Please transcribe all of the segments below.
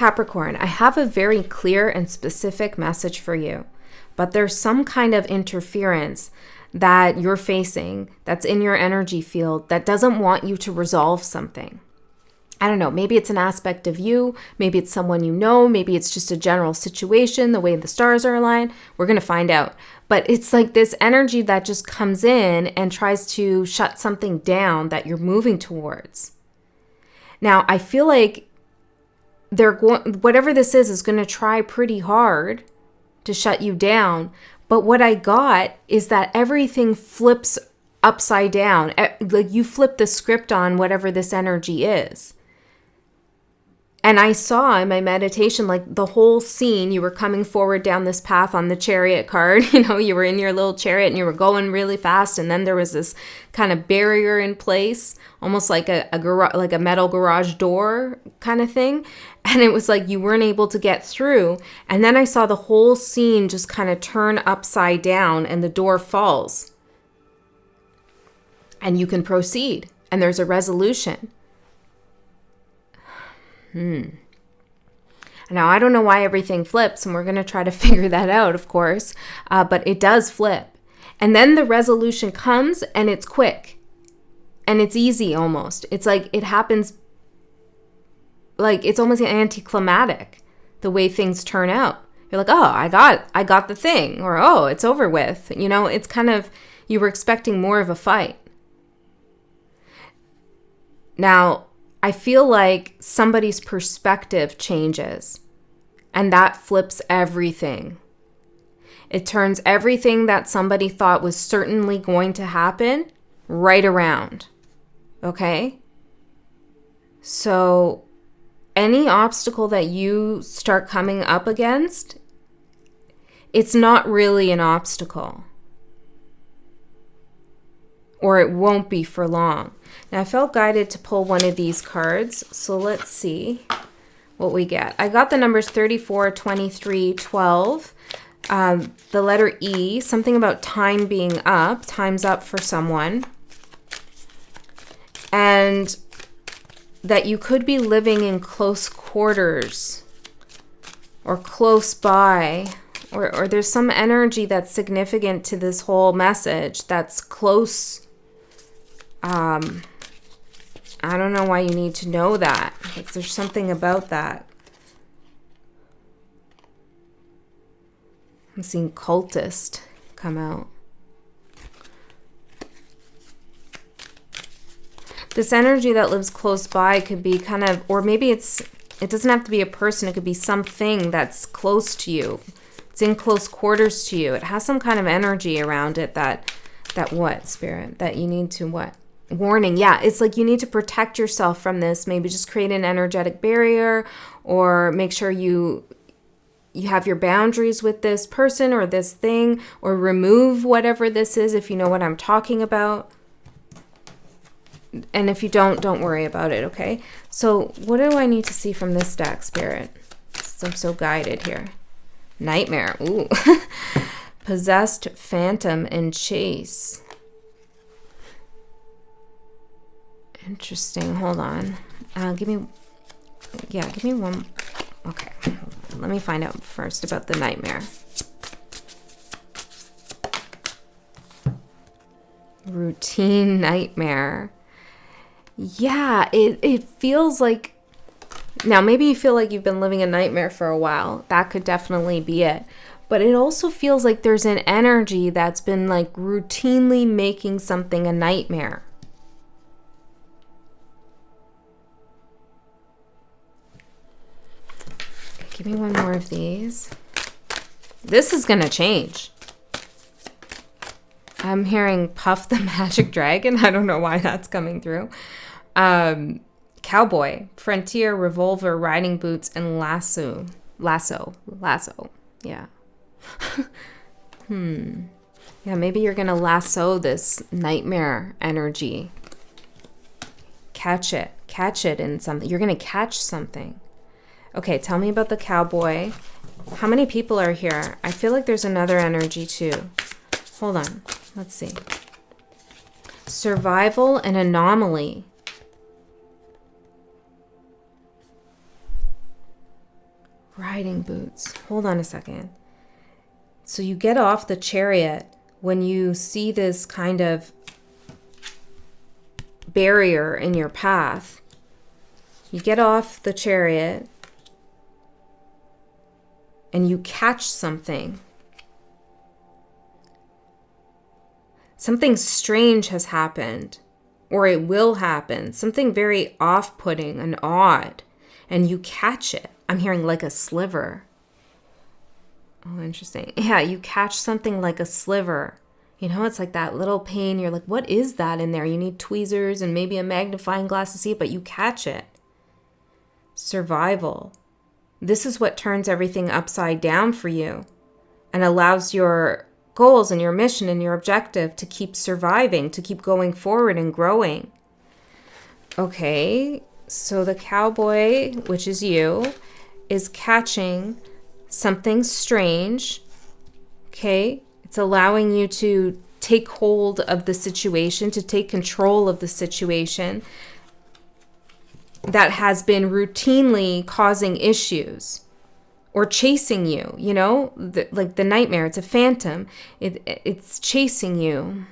Capricorn, I have a very clear and specific message for you, but there's some kind of interference that you're facing that's in your energy field that doesn't want you to resolve something. I don't know, maybe it's an aspect of you, maybe it's someone you know, maybe it's just a general situation, the way the stars are aligned. We're going to find out. But it's like this energy that just comes in and tries to shut something down that you're moving towards. Now, I feel like whatever this is going to try pretty hard to shut you down. But what I got is that everything flips upside down. Like you flip the script on whatever this energy is. And I saw in my meditation, like the whole scene, you were coming forward down this path on the chariot card, you were in your little chariot and you were going really fast. And then there was this kind of barrier in place, almost like a metal garage door kind of thing. And it was like you weren't able to get through. And then I saw the whole scene just kind of turn upside down and the door falls. And you can proceed. And there's a resolution. Now, I don't know why everything flips, and we're going to try to figure that out, of course, but it does flip. And then the resolution comes, and it's quick, and it's easy almost. It's like it happens, like it's almost anticlimactic, the way things turn out. You're like, oh, I got the thing, or oh, it's over with. It's kind of, you were expecting more of a fight. Now, I feel like somebody's perspective changes, and that flips everything. It turns everything that somebody thought was certainly going to happen right around. Okay? So any obstacle that you start coming up against, it's not really an obstacle. Or it won't be for long. Now, I felt guided to pull one of these cards, so let's see what we get. I got the numbers 34, 23, 12, the letter E, something about time being up, time's up for someone, and that you could be living in close quarters or close by, or there's some energy that's significant to this whole message that's close. I don't know why you need to know that. There's something about that. I'm seeing cultist come out. This energy that lives close by could be kind of, or maybe it doesn't have to be a person. It could be something that's close to you. It's in close quarters to you. It has some kind of energy around it that what, Spirit? That you need to what? Warning. Yeah, it's like you need to protect yourself from this. Maybe just create an energetic barrier, or make sure you have your boundaries with this person or this thing, or remove whatever this is if you know what I'm talking about. And if you don't worry about it, okay? So what do I need to see from this deck, Spirit? I'm so guided here. Nightmare. Ooh. Possessed, phantom, and chase. Interesting. Hold on. Give me one. Okay. Let me find out first about the nightmare. Routine nightmare. Yeah, it feels like, now maybe you feel like you've been living a nightmare for a while. That could definitely be it. But it also feels like there's an energy that's been like routinely making something a nightmare. Give me one more of these. This is going to change. I'm hearing Puff the Magic Dragon. I don't know why that's coming through. Cowboy, frontier, revolver, riding boots, and lasso. Yeah. Yeah, maybe you're going to lasso this nightmare energy. Catch it in something. You're going to catch something. Okay, tell me about the cowboy. How many people are here? I feel like there's another energy too. Hold on. Let's see. Survival and anomaly. Riding boots. Hold on a second. So you get off the chariot when you see this kind of barrier in your path. You get off the chariot and you catch something. Something strange has happened, or it will happen. Something very off-putting and odd, and you catch it. I'm hearing like a sliver. Oh, interesting. Yeah, you catch something like a sliver. You know, it's like that little pain. You're like, what is that in there? You need tweezers and maybe a magnifying glass to see it, but you catch it. Survival. This is what turns everything upside down for you and allows your goals and your mission and your objective to keep surviving, to keep going forward and growing. Okay, so the cowboy, which is you, is catching something strange. Okay, it's allowing you to take hold of the situation, to take control of the situation that has been routinely causing issues or chasing you, you know, like the nightmare. It's a phantom. It's chasing you.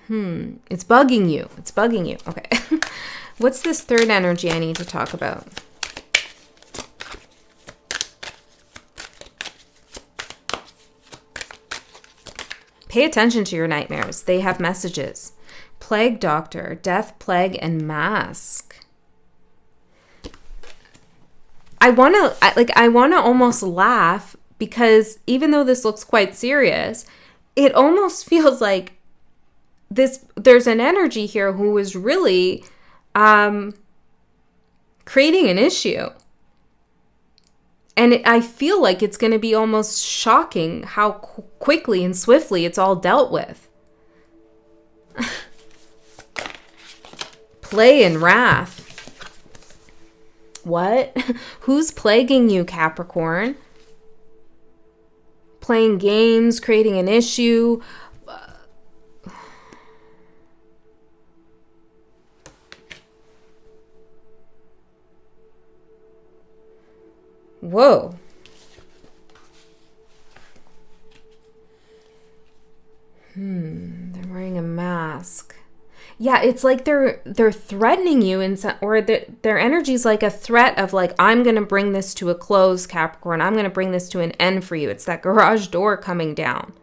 It's bugging you. It's bugging you. Okay. What's this third energy I need to talk about? Pay attention to your nightmares. They have messages. Plague doctor, death, plague, and mask. I want to almost laugh because even though this looks quite serious, it almost feels like there's an energy here who is really creating an issue. And I feel like it's going to be almost shocking how quickly and swiftly it's all dealt with. Play and wrath. What? Who's plaguing you, Capricorn? Playing games, creating an issue. Whoa. They're wearing a mask. Yeah, it's like they're threatening you or their energy is like a threat of like, I'm going to bring this to a close, Capricorn. I'm going to bring this to an end for you. It's that garage door coming down.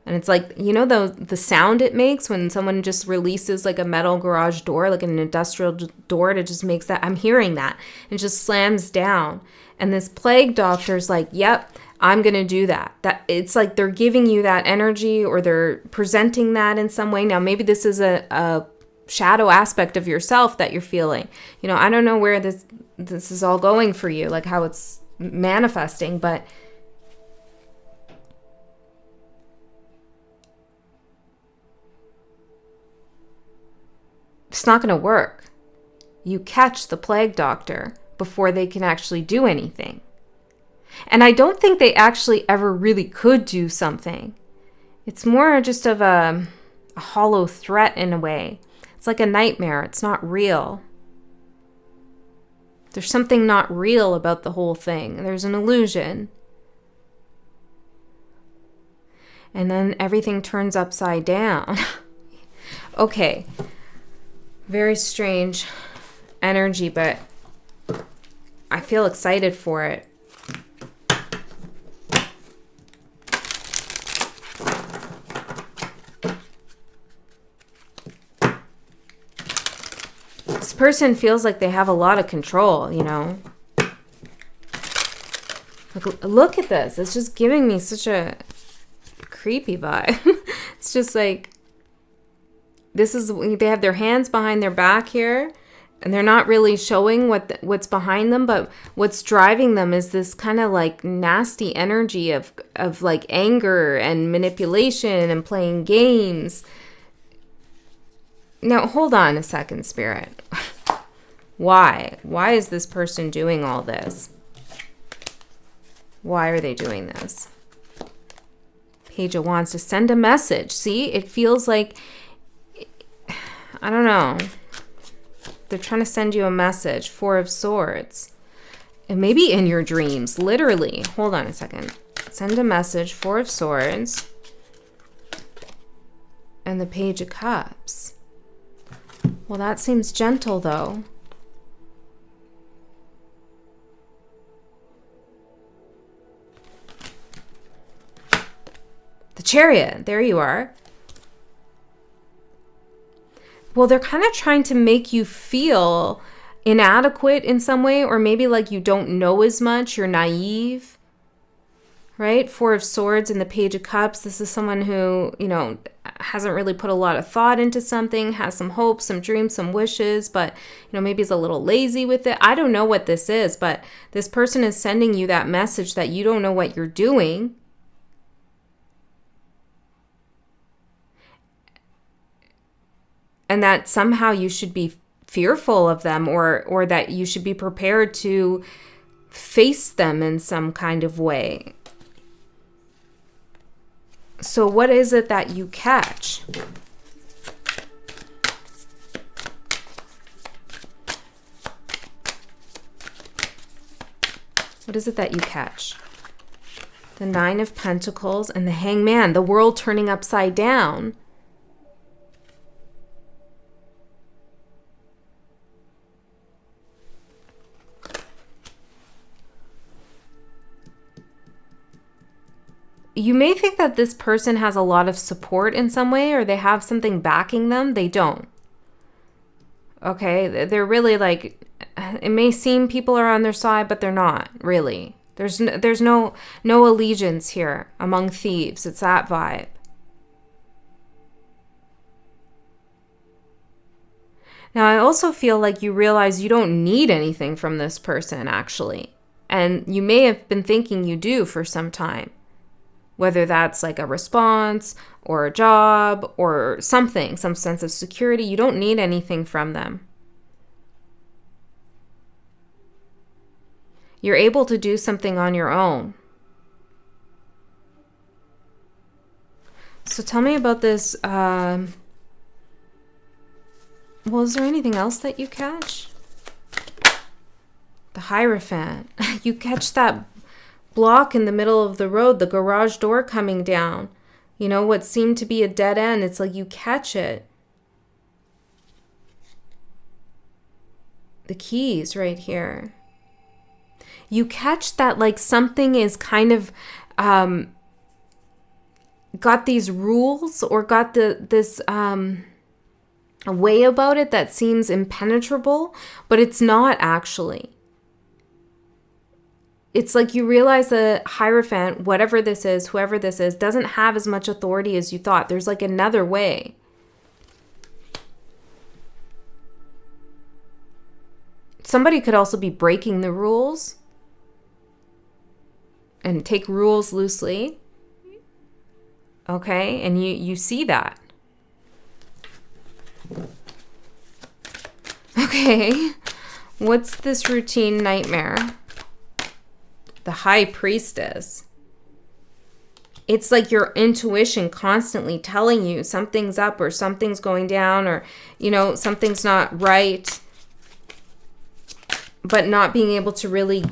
And it's like, you know, the sound it makes when someone just releases like a metal garage door, like an industrial door, it just makes that. I'm hearing that. It just slams down. And this plague doctor's like, yep, I'm going to do that. That it's like they're giving you that energy or they're presenting that in some way. Now, maybe this is a shadow aspect of yourself that you're feeling. You know, I don't know where this is all going for you, like how it's manifesting, but it's not going to work. You catch the plague doctor before they can actually do anything. And I don't think they actually ever really could do something. It's more just of a hollow threat in a way. It's like a nightmare. It's not real. There's something not real about the whole thing. There's an illusion. And then everything turns upside down. Okay. Very strange energy, but I feel excited for it. This person feels like they have a lot of control, you know. Look at this. It's just giving me such a creepy vibe. It's just like, they have their hands behind their back here, and they're not really showing what's behind them, but what's driving them is this kind of like nasty energy of like anger and manipulation and playing games. Now, hold on a second, Spirit. Why? Why is this person doing all this? Why are they doing this? Page of Wands to send a message. See, it feels like, I don't know. They're trying to send you a message. Four of Swords. And maybe in your dreams, literally. Hold on a second. Send a message, Four of Swords. And the Page of Cups. Well, that seems gentle, though. The Chariot. There you are. Well, they're kind of trying to make you feel inadequate in some way, or maybe like you don't know as much, you're naive, right? Four of Swords and the Page of Cups. This is someone who, you know, hasn't really put a lot of thought into something, has some hopes, some dreams, some wishes, but, you know, maybe is a little lazy with it. I don't know what this is, but this person is sending you that message that you don't know what you're doing. And that somehow you should be fearful of them, or that you should be prepared to face them in some kind of way. So what is it that you catch? What is it that you catch? The Nine of Pentacles and the Hangman, the world turning upside down. You may think that this person has a lot of support in some way, or they have something backing them. They don't. Okay? They're really like, it may seem people are on their side, but they're not, really. There's no allegiance here among thieves. It's that vibe. Now, I also feel like you realize you don't need anything from this person, actually. And you may have been thinking you do for some time. Whether that's like a response or a job or something, some sense of security, you don't need anything from them. You're able to do something on your own. So tell me about this. Well, is there anything else that you catch? The Hierophant. You catch that block in the middle of the road, the garage door coming down. You know, what seemed to be a dead end. It's like you catch it. The keys right here. You catch that like something is kind of got these rules, or got this a way about it that seems impenetrable, but it's not actually. It's like you realize the Hierophant, whatever this is, whoever this is, doesn't have as much authority as you thought. There's like another way. Somebody could also be breaking the rules and take rules loosely. Okay, and you see that. Okay, what's this routine nightmare? The High Priestess. It's like your intuition constantly telling you something's up, or something's going down, or, you know, something's not right, but not being able to really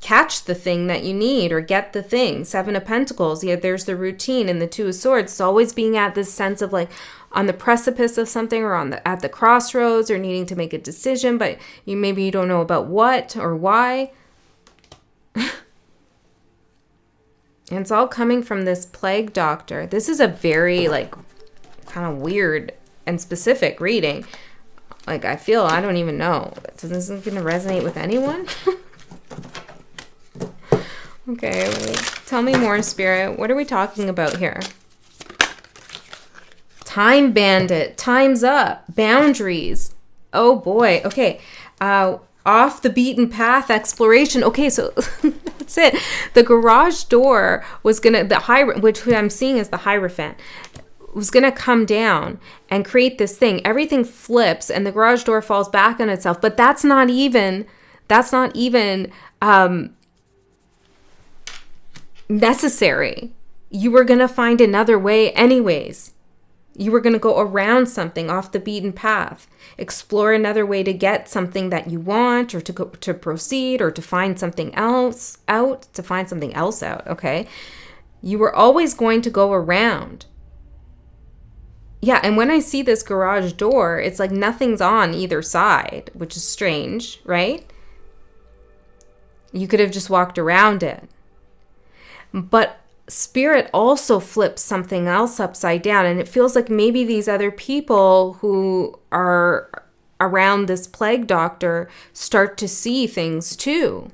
catch the thing that you need or get the thing. Seven of Pentacles. Yeah, there's the routine, and the Two of Swords. It's always being at this sense of like on the precipice of something, or at the crossroads, or needing to make a decision, but maybe you don't know about what or why. And it's all coming from this Plague Doctor. This is a very, like, kind of weird and specific reading. Like, I don't even know. Is this going to resonate with anyone? Okay, tell me more, Spirit. What are we talking about here? Time Bandit. Time's up. Boundaries. Oh, boy. Okay. Off the beaten path exploration. Okay, so that's it. The garage door was gonna, which I'm seeing as the Hierophant, was gonna come down and create this thing. Everything flips and the garage door falls back on itself. But that's not even necessary. You were gonna find another way anyways. You were going to go around something, off the beaten path, explore another way to get something that you want, or to proceed, or to find something else out, okay? You were always going to go around. Yeah, and when I see this garage door, it's like nothing's on either side, which is strange, right? You could have just walked around it. But Spirit also flips something else upside down, and it feels like maybe these other people who are around this plague doctor start to see things too.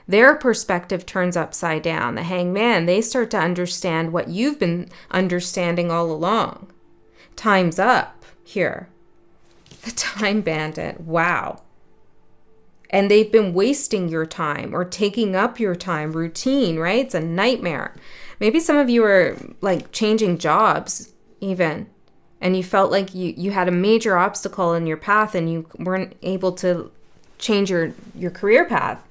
Their perspective turns upside down. The hangman, they start to understand what you've been understanding all along. Time's up here. The time bandit. Wow. And they've been wasting your time or taking up your time. Routine, right? It's a nightmare. Maybe some of you are like changing jobs even, and you felt like you had a major obstacle in your path and you weren't able to change your career path.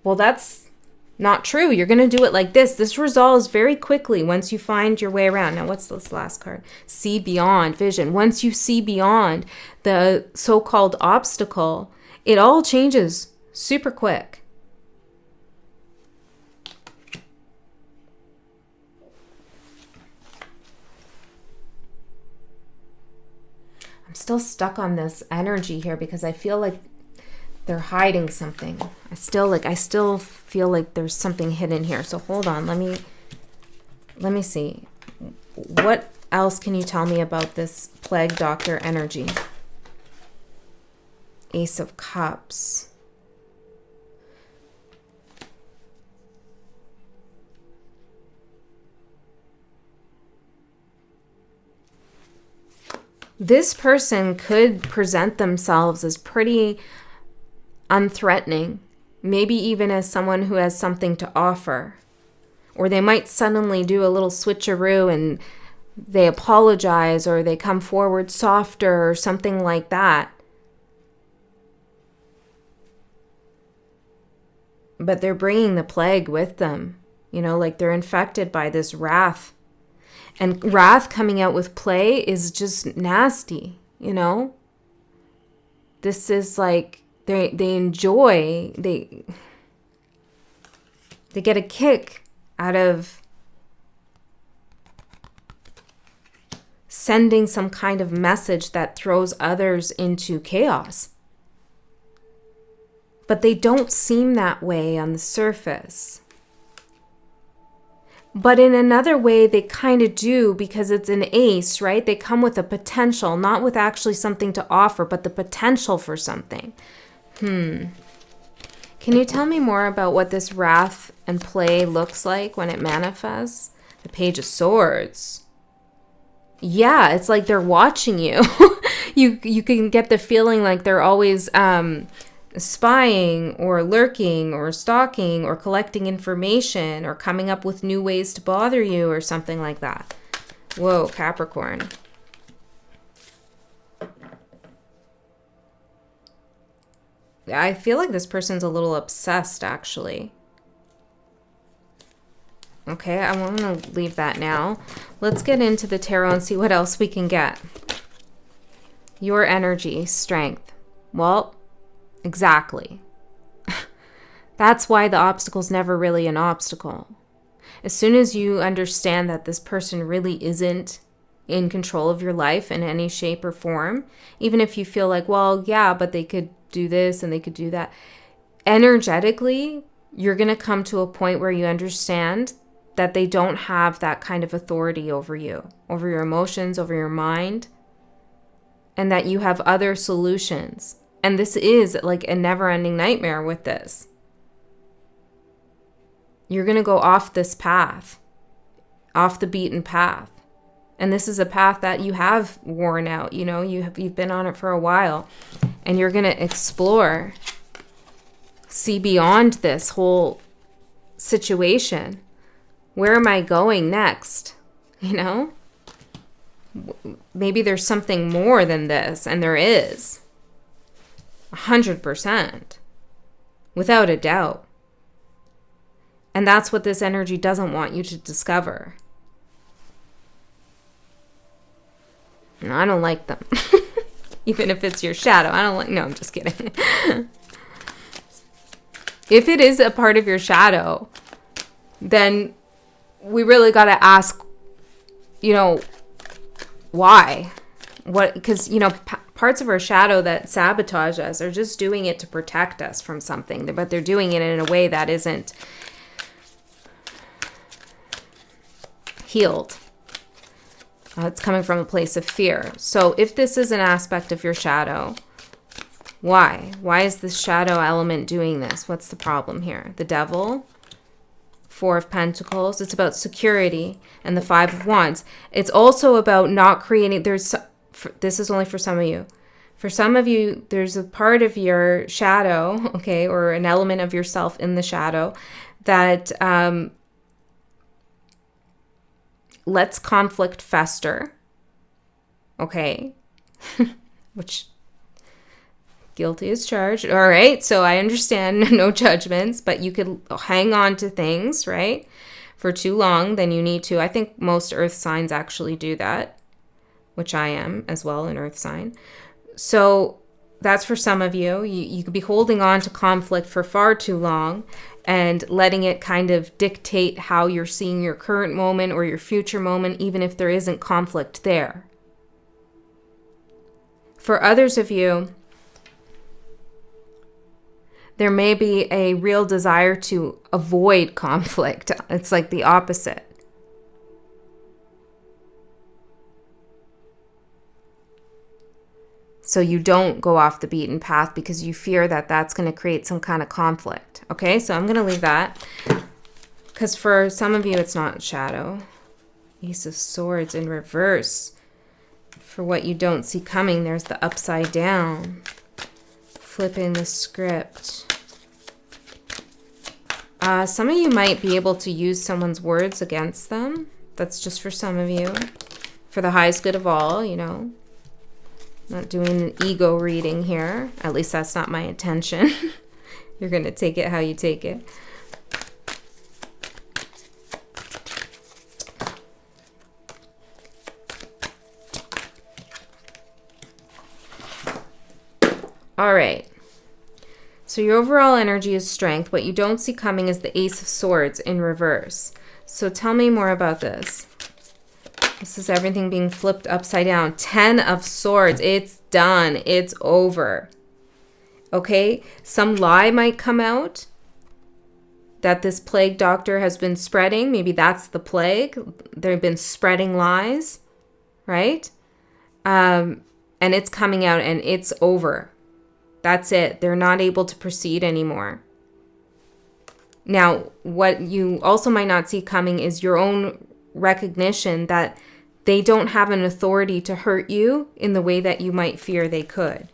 Well, that's not true. You're going to do it like this. This resolves very quickly once you find your way around. Now, what's this last card? See beyond, vision. Once you see beyond the so-called obstacle, it all changes super quick. I'm still stuck on this energy here because I feel like they're hiding something. I still feel like there's something hidden here. So hold on, let me see. What else can you tell me about this plague doctor energy? Ace of Cups. This person could present themselves as pretty unthreatening, maybe even as someone who has something to offer. Or they might suddenly do a little switcheroo and they apologize, or they come forward softer or something like that. But they're bringing the plague with them, like they're infected by this wrath. And wrath coming out with play is just nasty, This is like they enjoy, they get a kick out of sending some kind of message that throws others into chaos. But they don't seem that way on the surface. But in another way, they kind of do, because it's an ace, right? They come with a potential, not with actually something to offer, but the potential for something. Can you tell me more about what this wrath and play looks like when it manifests? The Page of Swords. Yeah, it's like they're watching you. You can get the feeling like they're always spying or lurking or stalking or collecting information or coming up with new ways to bother you or something like that. Whoa, Capricorn. I feel like this person's a little obsessed, actually. Okay, I want to leave that now. Let's get into the tarot and see what else we can get. Your energy, strength. Well, exactly. That's why the obstacle's never really an obstacle. As soon as you understand that this person really isn't in control of your life in any shape or form, even if you feel like, well, yeah, but they could do this and they could do that, energetically, you're going to come to a point where you understand that they don't have that kind of authority over you, over your emotions, over your mind, and that you have other solutions. And this is like a never-ending nightmare with this. You're going to go off this path, off the beaten path. And this is a path that you have worn out, you've been on it for a while, and you're going to explore, see beyond this whole situation. Where am I going next? Maybe there's something more than this, and there is. 100%. Without a doubt. And that's what this energy doesn't want you to discover. I don't like them. Even if it's your shadow. I don't like, no, I'm just kidding. If it is a part of your shadow, then we really got to ask, you know, why? What? Because, you know, parts of our shadow that sabotage us are just doing it to protect us from something, but they're doing it in a way that isn't healed. It's coming from a place of fear. So if this is an aspect of your shadow, why? Why is this shadow element doing this? What's the problem here? The Devil, Four of Pentacles. It's about security. And the Five of Wands. It's also about not creating... This is only for some of you. For some of you, there's a part of your shadow, okay, or an element of yourself in the shadow that lets conflict fester, okay, which guilty as charged. All right, so I understand, no judgments, but you could hang on to things, right, for too long than you need to. I think most earth signs actually do that, which I am as well, an earth sign. So that's for some of you. You could be holding on to conflict for far too long and letting it kind of dictate how you're seeing your current moment or your future moment, even if there isn't conflict there. For others of you, there may be a real desire to avoid conflict. It's like the opposite. So you don't go off the beaten path because you fear that that's going to create some kind of conflict. Okay, so I'm going to leave that. Because for some of you, it's not shadow. Ace of Swords in reverse. For what you don't see coming, there's the upside down. Flipping the script. Some of you might be able to use someone's words against them. That's just for some of you. For the highest good of all, you know. Not doing an ego reading here. At least that's not my intention. You're going to take it how you take it. All right. So your overall energy is strength. What you don't see coming is the Ace of Swords in reverse. So tell me more about this. This is everything being flipped upside down. 10 of Swords. It's done. It's over. Okay? Some lie might come out that this plague doctor has been spreading. Maybe that's the plague. They've been spreading lies, right? And it's coming out and it's over. That's it. They're not able to proceed anymore. Now, what you also might not see coming is your own recognition that they don't have an authority to hurt you in the way that you might fear they could.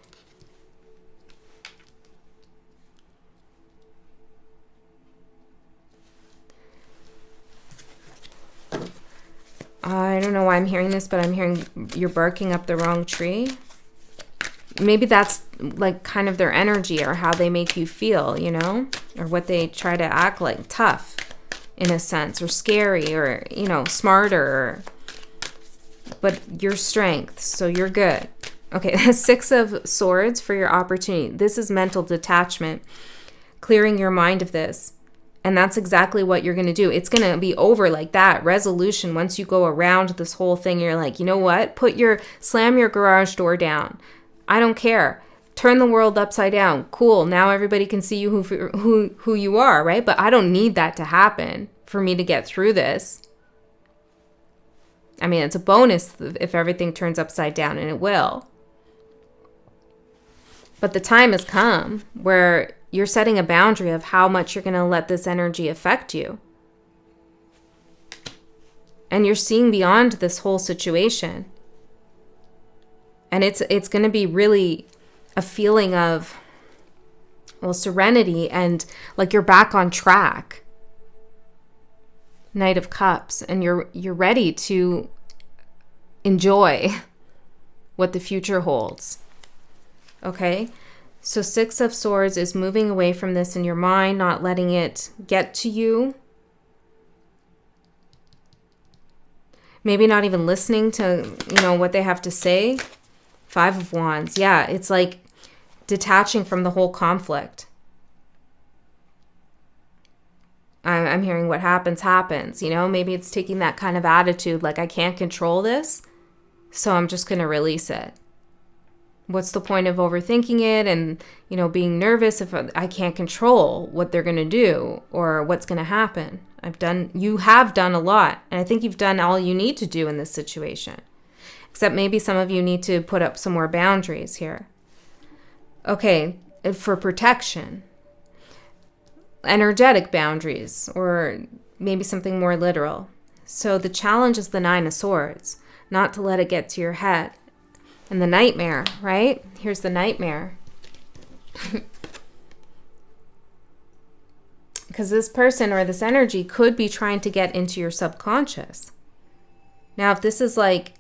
I don't know why I'm hearing this, but I'm hearing you're barking up the wrong tree. Maybe that's like kind of their energy or how they make you feel, you know, or what they try to act like, tough in a sense, or scary, or, you know, smarter, but your strength, so you're good. Okay, 6 of Swords for your opportunity. This is mental detachment, clearing your mind of this. And that's exactly what you're going to do. It's going to be over like that. Resolution, once you go around this whole thing, you're like, you know what? Slam your garage door down. I don't care. Turn the world upside down. Cool. Now everybody can see you who you are, right? But I don't need that to happen for me to get through this. I mean, it's a bonus if everything turns upside down, and it will. But the time has come where you're setting a boundary of how much you're going to let this energy affect you. And you're seeing beyond this whole situation. And it's going to be really a feeling of, well, serenity and like you're back on track. Knight of Cups, and you're ready to enjoy what the future holds. Okay? So 6 of Swords is moving away from this in your mind, not letting it get to you. Maybe not even listening to, what they have to say. 5 of Wands. Yeah, it's like detaching from the whole conflict. I'm hearing what happens. Maybe it's taking that kind of attitude, like I can't control this, so I'm just going to release it. What's the point of overthinking it and, being nervous if I can't control what they're going to do or what's going to happen? You have done a lot, and I think you've done all you need to do in this situation. Except maybe some of you need to put up some more boundaries here. Okay, for protection. Energetic boundaries, or maybe something more literal. So the challenge is the 9 of Swords, not to let it get to your head. And the nightmare, right? Here's the nightmare. Because this person or this energy could be trying to get into your subconscious. Now, if this is like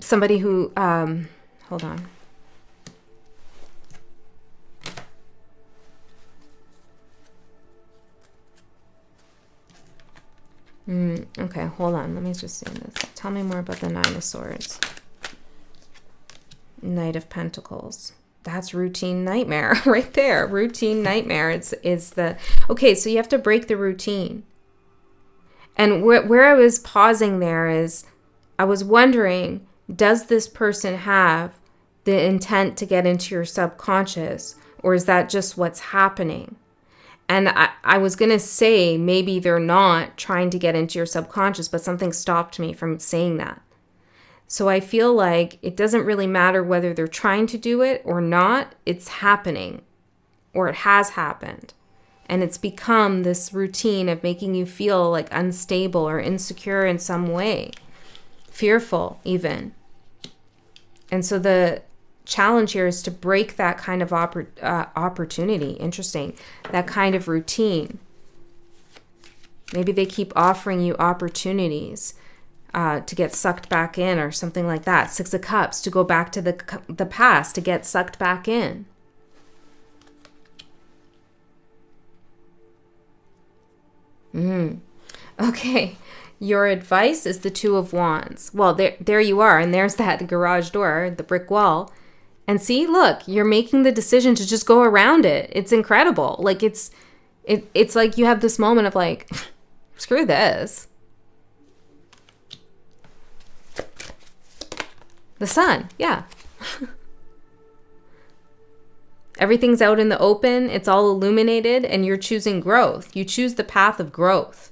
somebody who, hold on. Okay, hold on. Let me just say this. Tell me more about the 9 of Swords. Knight of Pentacles. That's routine nightmare right there. Routine nightmare. Okay, so you have to break the routine. And where I was pausing there is, I was wondering, does this person have the intent to get into your subconscious, or is that just what's happening? And I was going to say maybe they're not trying to get into your subconscious, but something stopped me from saying that. So I feel like it doesn't really matter whether they're trying to do it or not. It's happening, or it has happened. And it's become this routine of making you feel like unstable or insecure in some way, fearful even. And so the challenge here is to break that kind of opportunity. Interesting. That kind of routine. Maybe they keep offering you opportunities to get sucked back in or something like that. 6 of Cups, to go back to the past, to get sucked back in. Okay. Your advice is the 2 of Wands. Well, there you are. And there's that garage door, the brick wall. And see, look, you're making the decision to just go around it. It's incredible. Like it's like you have this moment of like, screw this. The sun, yeah. Everything's out in the open. It's all illuminated, and you're choosing growth. You choose the path of growth,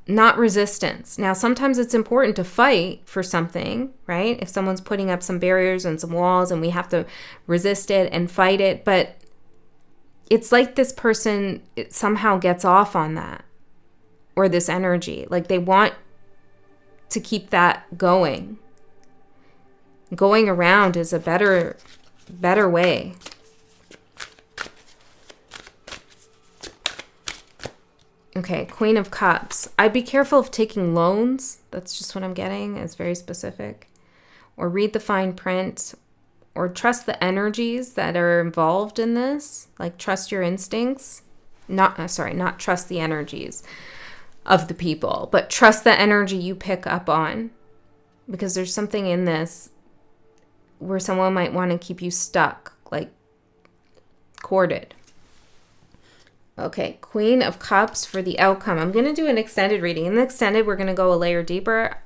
not resistance. Now, sometimes it's important to fight for something, right? If someone's putting up some barriers and some walls and we have to resist it and fight it, but it's like this person somehow gets off on that, or this energy. Like they want to keep that going. Going around is a better way. Okay, Queen of Cups. I'd be careful of taking loans. That's just what I'm getting. It's very specific. Or read the fine print. Or trust the energies that are involved in this. Like trust your instincts. Not trust the energies of the people. But trust the energy you pick up on. Because there's something in this where someone might want to keep you stuck. Like corded. Okay, Queen of Cups for the outcome. I'm going to do an extended reading. In the extended, we're going to go a layer deeper.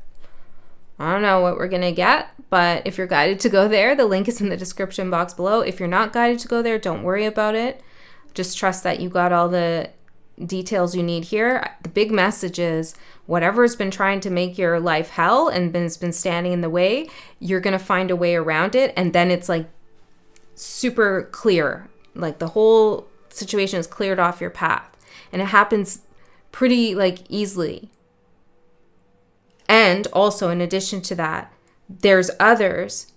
I don't know what we're going to get, but if you're guided to go there, the link is in the description box below. If you're not guided to go there, don't worry about it. Just trust that you got all the details you need here. The big message is whatever's been trying to make your life hell and has been standing in the way, you're going to find a way around it. And then it's like super clear. Like the whole situation is cleared off your path, and it happens pretty like easily. And also, in addition to that, there's others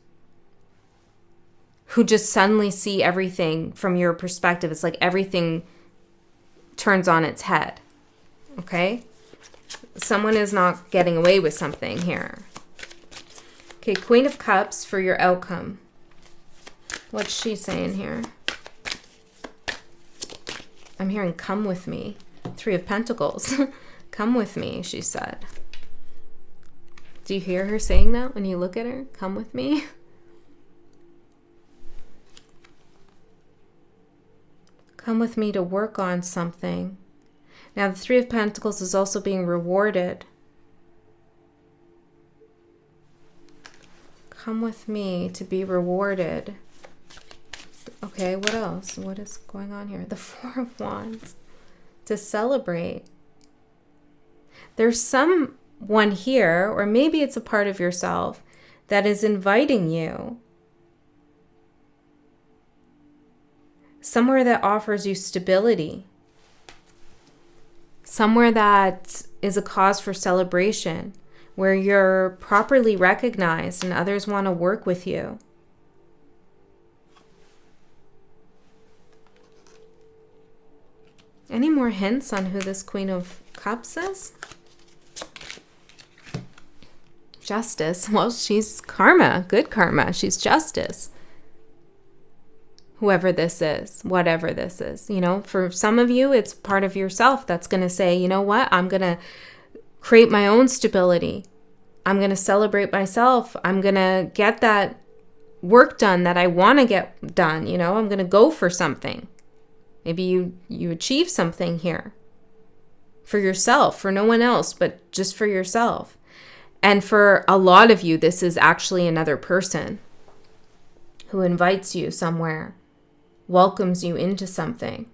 who just suddenly see everything from your perspective. It's like everything turns on its head. Okay, someone is not getting away with something here. Okay, Queen of Cups for your outcome. What's she saying here? I'm hearing come with me. Three of Pentacles. Come with me, she said. Do you hear her saying that when you look at her? Come with me. Come with me to work on something. Now, the Three of Pentacles is also being rewarded. Come with me to be rewarded. Okay, what else? What is going on here? The Four of Wands. To celebrate. There's someone here, or maybe it's a part of yourself, that is inviting you somewhere that offers you stability. Somewhere that is a cause for celebration, where you're properly recognized and others want to work with you. Any more hints on who this Queen of Cups is? Justice. Well, she's karma, good karma. She's justice. Whoever this is, whatever this is, you know, for some of you, it's part of yourself that's going to say, you know what, I'm going to create my own stability. I'm going to celebrate myself. I'm going to get that work done that I want to get done. You know, I'm going to go for something. Maybe you achieve something here for yourself, for no one else, but just for yourself. And for a lot of you, this is actually another person who invites you somewhere, welcomes you into something.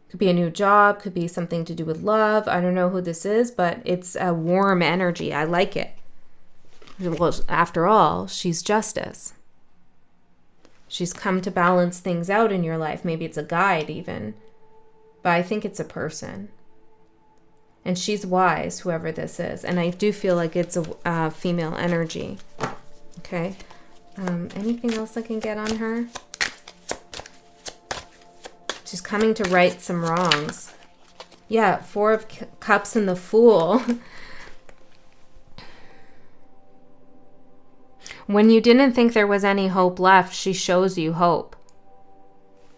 Could be a new job, could be something to do with love. I don't know who this is, but it's a warm energy. I like it. Well, after all, she's justice. She's come to balance things out in your life. Maybe it's a guide even, but I think it's a person. And she's wise, whoever this is. And I do feel like it's a female energy. Okay. Anything else I can get on her? She's coming to right some wrongs. Yeah, Four of Cups and the Fool. When you didn't think there was any hope left, she shows you hope.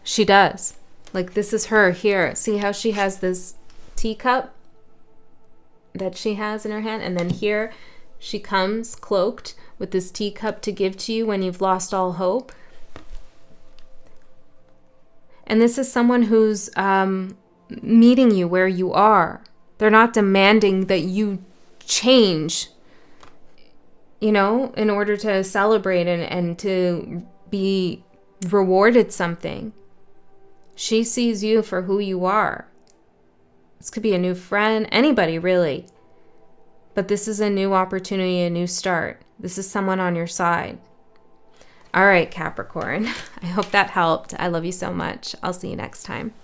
She does. Like, this is her here. See how she has this teacup that she has in her hand? And then here she comes cloaked with this teacup to give to you when you've lost all hope. And this is someone who's meeting you where you are. They're not demanding that you change, you know, in order to celebrate and to be rewarded something. She sees you for who you are. This could be a new friend, anybody really. But this is a new opportunity, a new start. This is someone on your side. All right, Capricorn. I hope that helped. I love you so much. I'll see you next time.